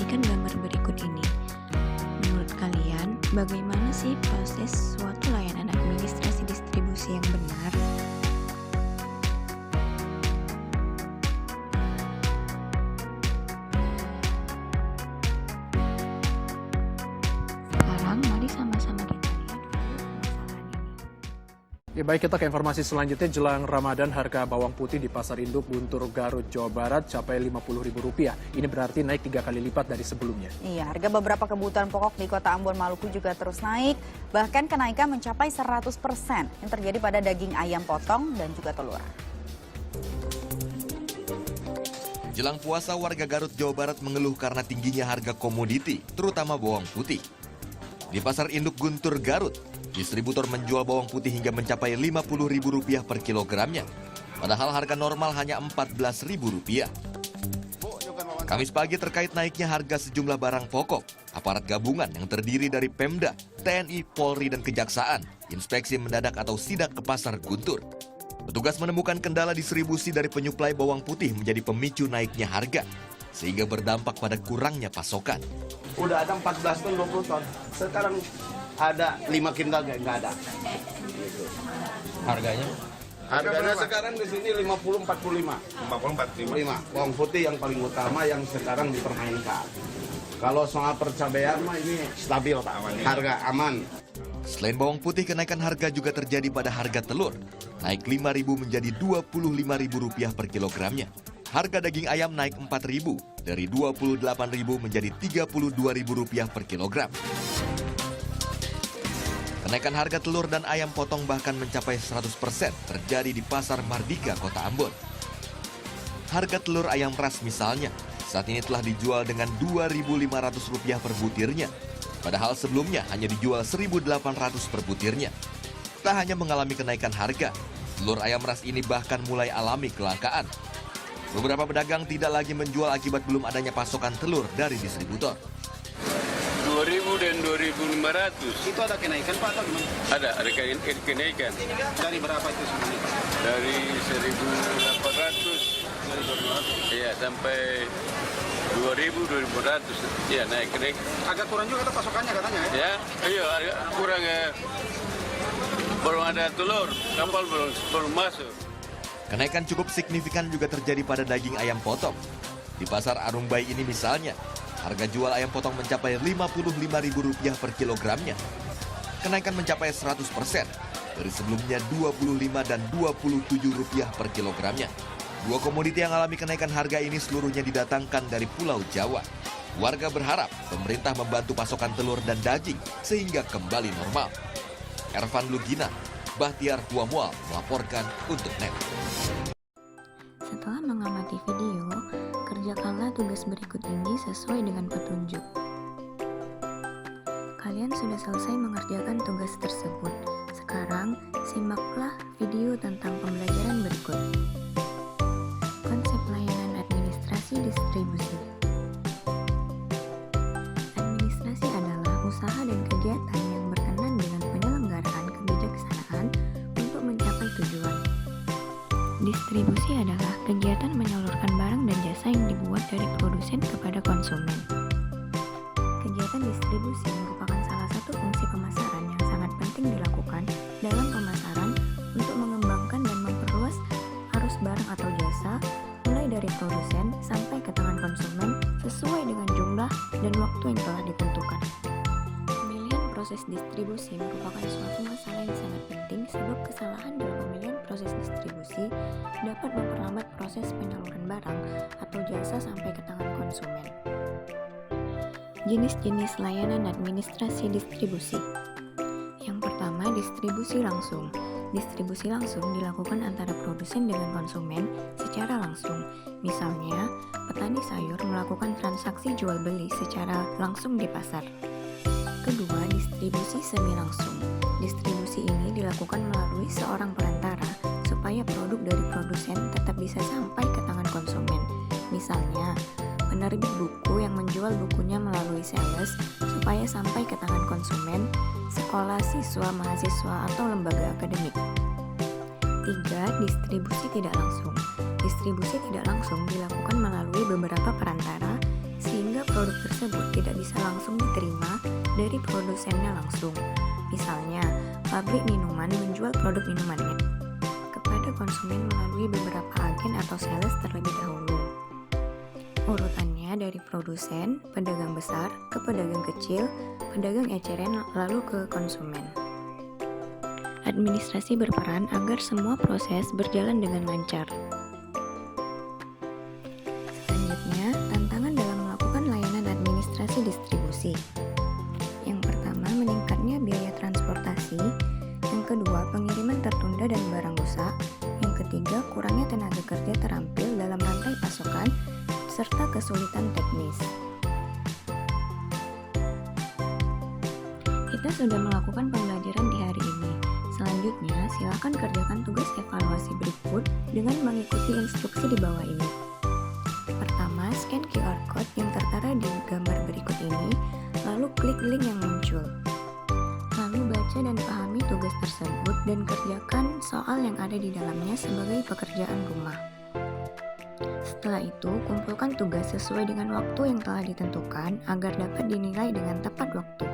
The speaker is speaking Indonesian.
perhatikan gambar berikut ini. Menurut kalian, bagaimana sih proses suatu layanan administrasi distribusi yang benar? Sekarang mari sama-sama kita lihat permasalahan ini. Ya, baik, kita ke informasi selanjutnya. Jelang Ramadan, harga bawang putih di Pasar Induk Guntur, Garut, Jawa Barat capai Rp50.000. Ini berarti naik 3 kali lipat dari sebelumnya. Iya, harga beberapa kebutuhan pokok di Kota Ambon, Maluku juga terus naik. Bahkan kenaikan mencapai 100% yang terjadi pada daging ayam potong dan juga telur. Jelang puasa, warga Garut, Jawa Barat mengeluh karena tingginya harga komoditi, terutama bawang putih. Di Pasar Induk Guntur, Garut, distributor menjual bawang putih hingga mencapai Rp50.000 per kilogramnya. Padahal harga normal hanya Rp14.000. Kamis pagi terkait naiknya harga sejumlah barang pokok, aparat gabungan yang terdiri dari Pemda, TNI, Polri, dan Kejaksaan, inspeksi mendadak atau sidak ke Pasar Guntur. Petugas menemukan kendala distribusi dari penyuplai bawang putih menjadi pemicu naiknya harga, sehingga berdampak pada kurangnya pasokan. Udah ada 14 ton, 20 ton. Sekarang ada 5 kintal nggak ada. Gitu. Harganya? Harganya sekarang di sini 50-45. 50-45. Bawang putih yang paling utama yang sekarang dipermainkan. Kalau soal percabaian mah ini stabil Pak, harga aman. Selain bawang putih, kenaikan harga juga terjadi pada harga telur. Naik Rp5.000 menjadi Rp25.000 per kilogramnya. Harga daging ayam naik Rp4.000, dari Rp28.000 menjadi Rp32.000 per kilogram. Kenaikan harga telur dan ayam potong bahkan mencapai 100% terjadi di Pasar Mardika, Kota Ambon. Harga telur ayam ras misalnya, saat ini telah dijual dengan Rp2.500 per butirnya. Padahal sebelumnya hanya dijual Rp1.800 per butirnya. Tak hanya mengalami kenaikan harga, telur ayam ras ini bahkan mulai alami kelangkaan. Beberapa pedagang tidak lagi menjual akibat belum adanya pasokan telur dari distributor. 2.000 dan 2.500. Itu ada kenaikan Pak atau gimana? Ada kenaikan. Dari berapa itu sebenarnya? Dari 1.800. Iya, sampai 2.000, 2.500. Iya, naik. Agak kurang juga tuh pasokannya katanya ya? Ya, iya, agak kurang ya. Belum ada telur, kapal belum masuk. Kenaikan cukup signifikan juga terjadi pada daging ayam potong. Di Pasar Arumbai ini misalnya, harga jual ayam potong mencapai Rp55.000 per kilogramnya. Kenaikan mencapai 100%, dari sebelumnya Rp25 dan Rp27 per kilogramnya. Dua komoditi yang alami kenaikan harga ini seluruhnya didatangkan dari Pulau Jawa. Warga berharap pemerintah membantu pasokan telur dan daging sehingga kembali normal. Ervan Lugina, Bahtiar Huamual melaporkan untuk NET. Setelah mengamati video, kerjakanlah tugas berikut ini sesuai dengan petunjuk. Kalian sudah selesai mengerjakan tugas tersebut. Sekarang, simaklah video tentang pembelajaran berikut. Konsep layanan administrasi distribusi. Administrasi adalah usaha dan kegiatan yang berkenan dengan penyelenggaraan kebijaksanaan untuk mencapai tujuan. Distribusi adalah kegiatan menyalurkan barang dan jasa yang dibuat dari produsen kepada konsumen. Kegiatan distribusi merupakan salah satu fungsi pemasaran yang sangat penting dilakukan dalam pemasaran untuk mengembangkan dan memperluas arus barang atau jasa mulai dari produsen sampai ke tangan konsumen sesuai dengan jumlah dan waktu yang telah ditentukan. Pemilihan proses distribusi merupakan suatu masalah yang sangat penting sebab kesalahan dalam pemilihan proses distribusi dapat memperlambat proses penyaluran barang atau jasa sampai ke tangan konsumen. Jenis-jenis layanan administrasi distribusi. Yang pertama, distribusi langsung. Distribusi langsung dilakukan antara produsen dengan konsumen secara langsung. Misalnya, petani sayur melakukan transaksi jual beli secara langsung di pasar. Kedua, distribusi semi langsung. Distribusi ini dilakukan melalui seorang perantara supaya produk dari produsen tetap bisa sampai ke tangan konsumen. Misalnya, penerbit buku yang menjual bukunya melalui sales supaya sampai ke tangan konsumen, sekolah, siswa, mahasiswa, atau lembaga akademik. 3. Distribusi tidak langsung. Distribusi tidak langsung dilakukan melalui beberapa perantara sehingga produk tersebut tidak bisa langsung diterima dari produsennya langsung. Misalnya, pabrik minuman menjual produk minumannya kepada konsumen melalui beberapa agen atau sales terlebih dahulu. Urutannya dari produsen, pedagang besar, ke pedagang kecil, pedagang eceran, lalu ke konsumen. Administrasi berperan agar semua proses berjalan dengan lancar. Selanjutnya, tantangan dalam melakukan layanan administrasi distribusi. Yang pertama, meningkatnya biaya transportasi. Yang kedua, pengiriman tertunda dan barang rusak. Yang ketiga, kurangnya tenaga kerja terampil dalam rantai pasokan, serta kesulitan teknis. Kita sudah melakukan pembelajaran di hari ini. Selanjutnya, silakan kerjakan tugas evaluasi berikut dengan mengikuti instruksi di bawah ini. Pertama, scan QR Code yang tertera di gambar berikut ini, lalu klik link yang muncul. Lalu baca dan pahami tugas tersebut dan kerjakan soal yang ada di dalamnya sebagai pekerjaan rumah. Setelah itu, kumpulkan tugas sesuai dengan waktu yang telah ditentukan agar dapat dinilai dengan tepat waktu.